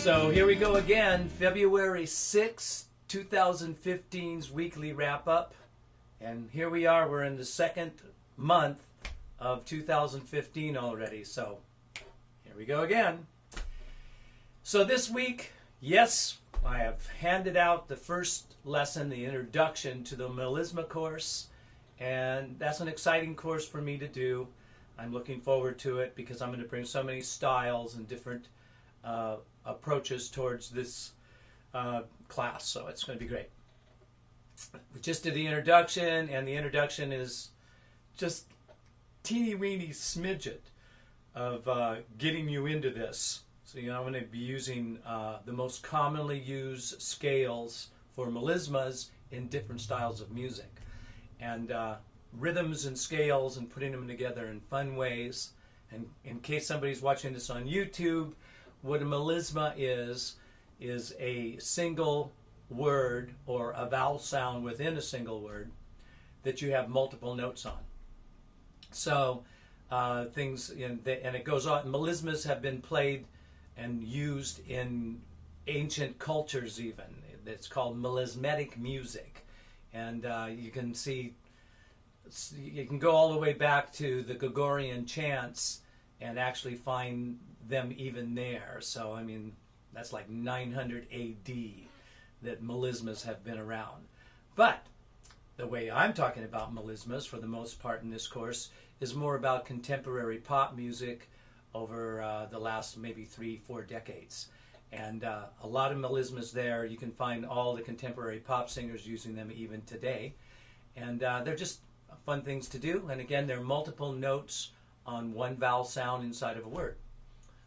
So here we go again, February 6th, 2015's weekly wrap-up. And here we are, we're in the second month of 2015 already. So here we go again. So this week, yes, I have handed out the first lesson, the introduction to the Melisma course. And that's an exciting course for me to do. I'm looking forward to it because I'm going to bring so many styles and different approaches towards this class, so it's going to be great. We just did the introduction, and the introduction is just teeny weeny smidget of getting you into this. So I'm going to be using the most commonly used scales for melismas in different styles of music, and rhythms and scales, and putting them together in fun ways. And in case somebody's watching this on YouTube, what a melisma is a single word or a vowel sound within a single word that you have multiple notes on. So things, and it goes on. Melismas have been played and used in ancient cultures even. It's called melismatic music. And you can see, you can go all the way back to the Gregorian chants and actually find them even there. So I mean, that's like 900 AD that melismas have been around. But the way I'm talking about melismas for the most part in this course is more about contemporary pop music over the last maybe 3-4 decades. And a lot of melismas there. You can find all the contemporary pop singers using them even today. And they're just fun things to do. And again, there are multiple notes on one vowel sound inside of a word.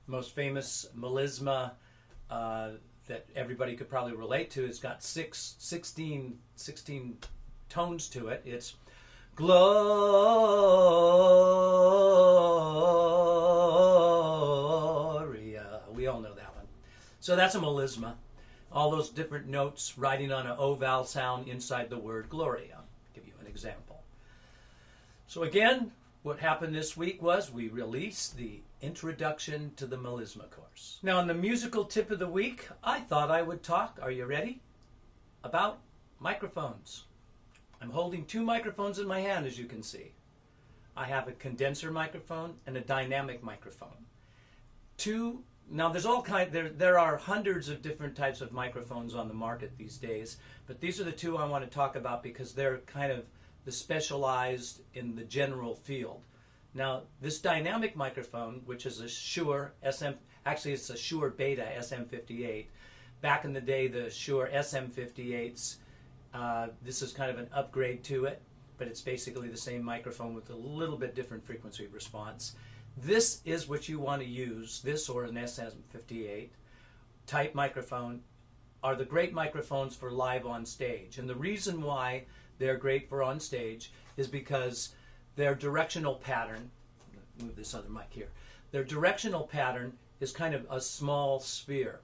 The most famous melisma that everybody could probably relate to, it's got 16 tones to it. It's Gloria. We all know that one. So that's a melisma. All those different notes riding on an O vowel sound inside the word Gloria. I'll give you an example. So again, what happened this week was we released the introduction to the Melisma course. Now, on the musical tip of the week, I thought I would talk, are you ready, about microphones. I'm holding two microphones in my hand, as you can see. I have a condenser microphone and a dynamic microphone. Now there's all there are hundreds of different types of microphones on the market these days, but these are the two I want to talk about because they're kind of the specialized in the general field. Now, this dynamic microphone, which is a Shure actually it's a Shure Beta SM58. Back in the day, the Shure SM58s, this is kind of an upgrade to it, but it's basically the same microphone with a little bit different frequency response. This is what you want to use, this or an SM58 type microphone are the great microphones for live on stage. And the reason why they're great for on stage is because their directional pattern, move this other mic here, their directional pattern is kind of a small sphere,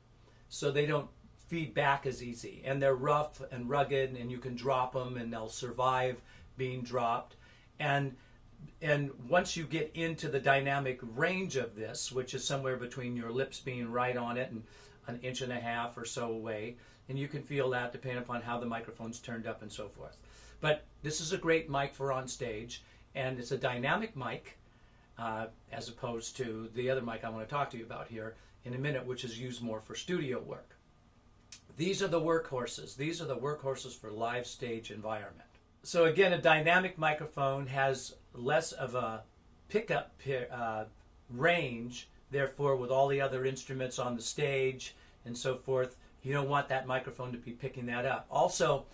so they don't feed back as easy, and they're rough and rugged, and you can drop them and they'll survive being dropped. And once you get into the dynamic range of this, which is somewhere between your lips being right on it and an inch and a half or so away, and you can feel that depending upon how the microphone's turned up and so forth. But this is a great mic for on stage, and it's a dynamic mic as opposed to the other mic I want to talk to you about here in a minute, which is used more for studio work. These are the workhorses. These are the workhorses for live stage environment. So again, a dynamic microphone has less of a pickup range, therefore with all the other instruments on the stage and so forth, you don't want that microphone to be picking that up. Also,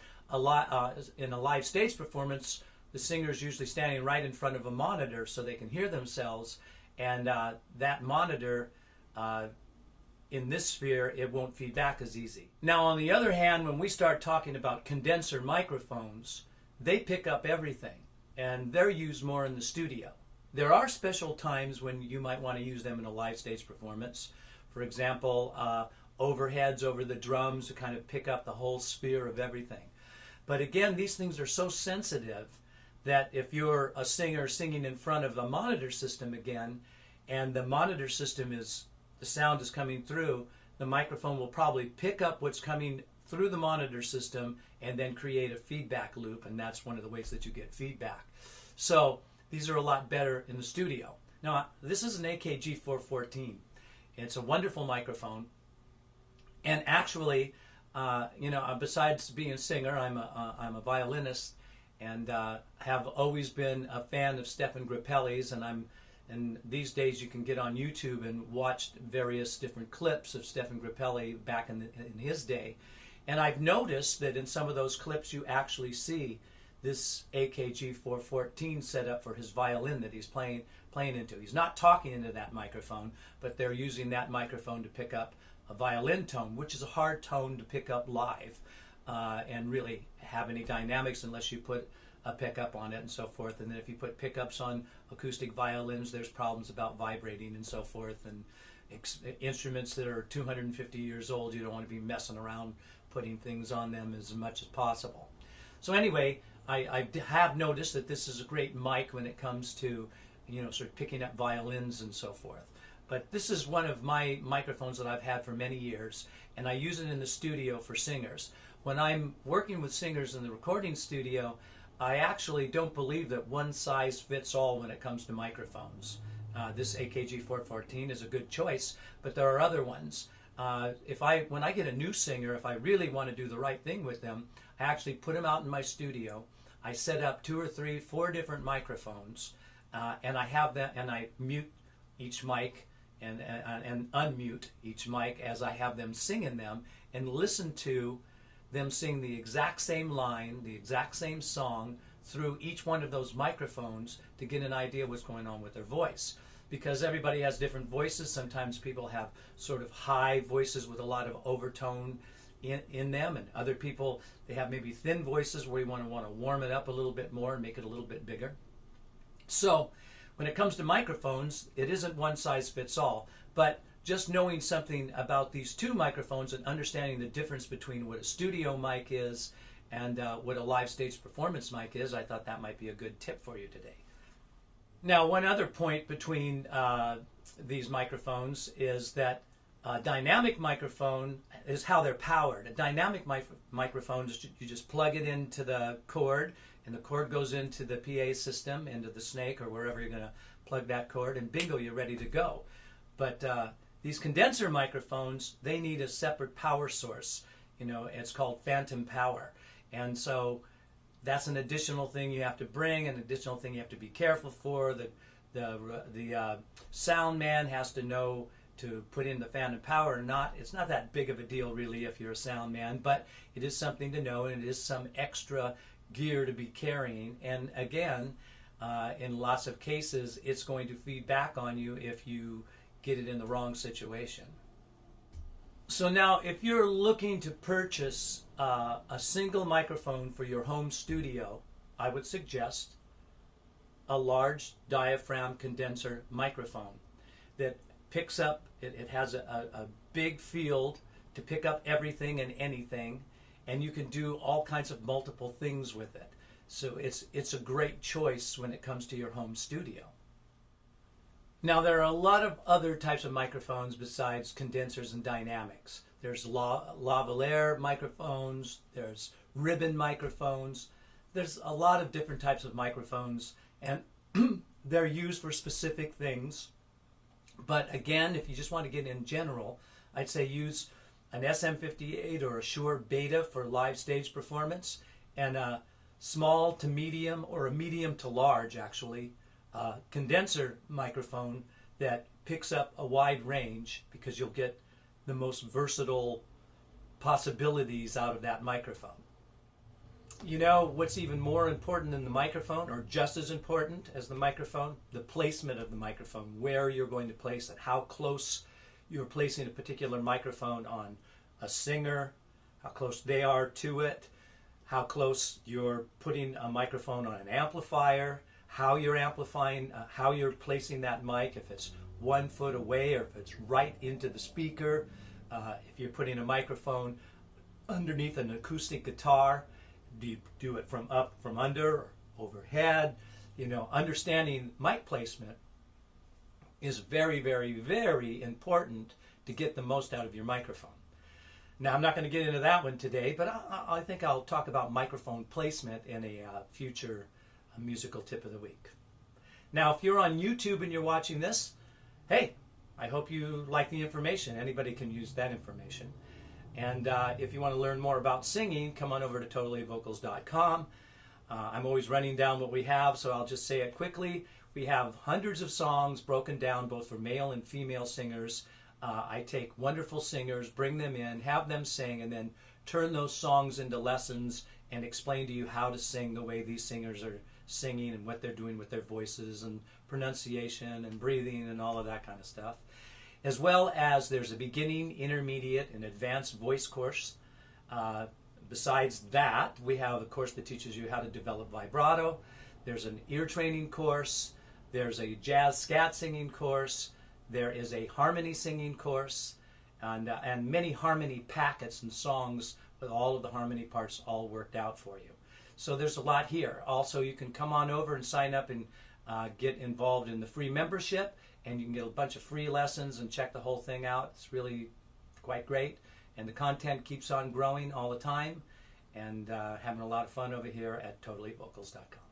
in a live stage performance, the singer is usually standing right in front of a monitor so they can hear themselves, and that monitor, in this sphere, it won't feed back as easy. Now, on the other hand, when we start talking about condenser microphones, they pick up everything, and they're used more in the studio. There are special times when you might want to use them in a live stage performance. For example, overheads over the drums to kind of pick up the whole sphere of everything. But again, these things are so sensitive that if you're a singer singing in front of a monitor system again, and the monitor system is, the sound is coming through, the microphone will probably pick up what's coming through the monitor system and then create a feedback loop, and that's one of the ways that you get feedback. So these are a lot better in the studio. Now, this is an AKG 414. It's a wonderful microphone, and actually, besides being a singer, I'm a violinist, and have always been a fan of Stefan Grappelli's, and these days you can get on YouTube and watch various different clips of Stefan Grappelli back in his day. And I've noticed that in some of those clips you actually see this AKG 414 set up for his violin that he's playing into. He's not talking into that microphone, but they're using that microphone to pick up a violin tone, which is a hard tone to pick up live and really have any dynamics unless you put a pickup on it and so forth. And then if you put pickups on acoustic violins, there's problems about vibrating and so forth. And instruments that are 250 years old, you don't want to be messing around putting things on them as much as possible. So anyway, I have noticed that this is a great mic when it comes to, sort of picking up violins and so forth. But this is one of my microphones that I've had for many years, and I use it in the studio for singers. When I'm working with singers in the recording studio, I actually don't believe that one size fits all when it comes to microphones. This AKG 414 is a good choice, but there are other ones. When I get a new singer, if I really want to do the right thing with them, I actually put them out in my studio. I set up 2 or 3, 4 different microphones, and I have them, and I mute each mic and unmute each mic as I have them sing in them, and listen to them sing the exact same line, the exact same song through each one of those microphones to get an idea what's going on with their voice. Because everybody has different voices. Sometimes people have sort of high voices with a lot of overtone in them, and other people, they have maybe thin voices where you want to warm it up a little bit more and make it a little bit bigger. So when it comes to microphones, it isn't one size fits all, but just knowing something about these 2 microphones and understanding the difference between what a studio mic is and what a live stage performance mic is, I thought that might be a good tip for you today. Now, one other point between these microphones is that a dynamic microphone is how they're powered. A dynamic microphone is you just plug it into the cord, and the cord goes into the PA system, into the snake or wherever you're going to plug that cord, and bingo, you're ready to go. But these condenser microphones, they need a separate power source. It's called phantom power. And so that's an additional thing you have to bring, an additional thing you have to be careful for. The sound man has to know to put in the phantom power or not. It's not that big of a deal really if you're a sound man, but it is something to know, and it is some extra gear to be carrying. And again, in lots of cases, it's going to feed back on you if you get it in the wrong situation. So now, if you're looking to purchase a single microphone for your home studio, I would suggest a large diaphragm condenser microphone that picks up, it has a big field to pick up everything and anything, and you can do all kinds of multiple things with it. So it's a great choice when it comes to your home studio. Now, there are a lot of other types of microphones besides condensers and dynamics. There's lavalier microphones, there's ribbon microphones. There's a lot of different types of microphones, and they're used for specific things. But again, if you just want to get in general, I'd say use an SM58 or a Shure Beta for live stage performance, and a small to medium, or a medium to large actually, condenser microphone that picks up a wide range, because you'll get the most versatile possibilities out of that microphone. What's even more important than the microphone, or just as important as the microphone? The placement of the microphone, where you're going to place it, how close you're placing a particular microphone on a singer, how close they are to it, how close you're putting a microphone on an amplifier, how you're amplifying, how you're placing that mic, if it's 1 foot away or if it's right into the speaker, if you're putting a microphone underneath an acoustic guitar, do you do it from up, from under, or overhead? Understanding mic placement is very, very, very important to get the most out of your microphone. Now, I'm not going to get into that one today, but I think I'll talk about microphone placement in a future musical tip of the week. Now, if you're on YouTube and you're watching this, hey, I hope you like the information. Anybody can use that information. And if you want to learn more about singing, come on over to totallyvocals.com. I'm always running down what we have, so I'll just say it quickly. We have hundreds of songs broken down both for male and female singers. I take wonderful singers, bring them in, have them sing, and then turn those songs into lessons and explain to you how to sing the way these singers are singing and what they're doing with their voices and pronunciation and breathing and all of that kind of stuff. As well as there's a beginning, intermediate, and advanced voice course. Besides that, we have a course that teaches you how to develop vibrato. There's an ear training course. There's a jazz scat singing course. There is a harmony singing course, and many harmony packets and songs with all of the harmony parts all worked out for you. So there's a lot here. Also, you can come on over and sign up and get involved in the free membership, and you can get a bunch of free lessons and check the whole thing out. It's really quite great, and the content keeps on growing all the time, and having a lot of fun over here at totallyvocals.com.